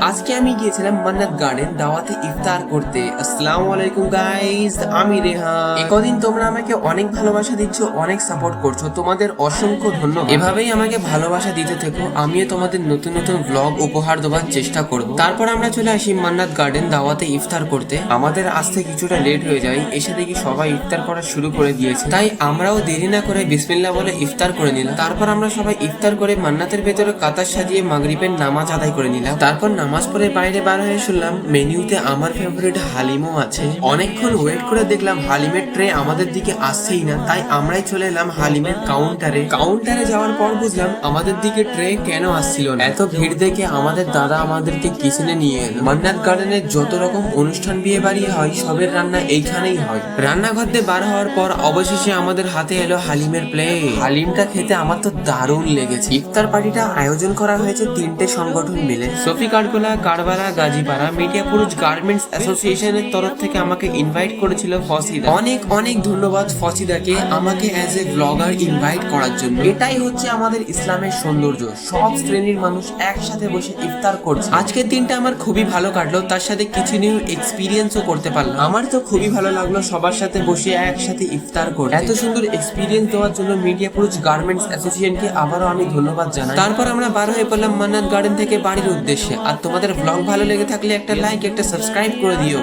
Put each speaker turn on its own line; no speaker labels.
আজকে আমি গিয়েছিলাম মান্নাত গার্ডেন দাওয়াতে ইফতার করতে। আসসালামু আলাইকুম গাইস, আমি রেহান। কদিন তোমরা আমাকে অনেক ভালোবাসা দিচ্ছ, অনেক সাপোর্ট করছো, তোমাদের অসংখ্য ধন্যবাদ। এভাবেই আমাকে ভালোবাসা দিতে থেকো, আমিও তোমাদের নতুন নতুন ব্লগ উপহার দেওয়ার চেষ্টা করব। তারপর আমরা চলে আসি মান্নাত গার্ডেন দাওয়াতে ইফতার করতে। আমাদের আসতে কিছুটা লেট হয়ে যায়, এসে দেখি সবাই ইফতার করা শুরু করে দিয়েছে, তাই আমরাও দেরি না করে বিসমিল্লাহ বলে ইফতার করে নিলাম। তারপর আমরা সবাই ইফতার করে মান্নাতের ভেতরে কাতার সাজিয়ে মাগরিবের নামাজ আদায় করে নিলাম। তারপর নামাজ পড়ে বাইরে বার হয়ে শুনলাম মেনুতে আমার ফেভারিট হালিমও আছে। অনেকক্ষণ ওয়েট করে দেখলাম হালিমের ট্রে আমাদের দিকে আসছেই না, তাই আমরাই চলে এলাম হালিমের কাউন্টারে যাওয়ার পর বুঝলাম আমাদের দিকে ট্রে কেন আসছিল না। এত ভিড় দেখে আমাদের দাদা আমাদেরকে কিচেনে নিয়ে এলো। মান্নাত গার্ডেনের যত রকম অনুষ্ঠান বিয়ে বাড়ি হয় সবের রান্না এইখানেই হয়। রান্নাঘর দিয়ে বার হওয়ার পর অবশেষে আমাদের হাতে এলো হালিমের প্লেট। হালিমটা খেতে আমার তো দারুণ লেগেছে। ইফতার পার্টিটা আয়োজন করা হয়েছে তিনটে সংগঠন মিলে। সফি কাঠগোলা, কারবালা, গাজীপাড়া মিডিয়া পুরুষ গার্মেন্টস অ্যাসোসিয়েশনের তরফ থেকে আমাকে ইনভাইট করেছিল ফসিদা। অনেক অনেক ধন্যবাদ ফসিদাকে আমাকে অ্যাজ এ ব্লগার ইনভাইট করার জন্য। এটাই হচ্ছে আমাদের ইসলামের সৌন্দর্য, সব শ্রেণীর মানুষ একসাথে বসে ইফতার করছে। আজকের দিনটা আমার খুবই ভালো কাটলো, তার সাথে কিছু নিউ এক্সপিরিয়েন্সও করতে পারলাম। আমার তো খুবই ভালো লাগলো সবার সাথে বসে একসাথে ইফতার করতে। এত সুন্দর এক্সপিরিয়েন্স দেওয়ার জন্য মিডিয়া পুরুষ গার্মেন্টস অ্যাসোসিয়েশনকে আবারও আমি ধন্যবাদ জানাই। তারপর আমরা বার হয়ে পড়লাম মান্নাত গার্ডেন থেকে বাড়ির উদ্দেশ্যে। আর তোমাদের ব্লগ ভালো লেগে থাকলে একটা লাইক, একটা সাবস্ক্রাইব করে দিও।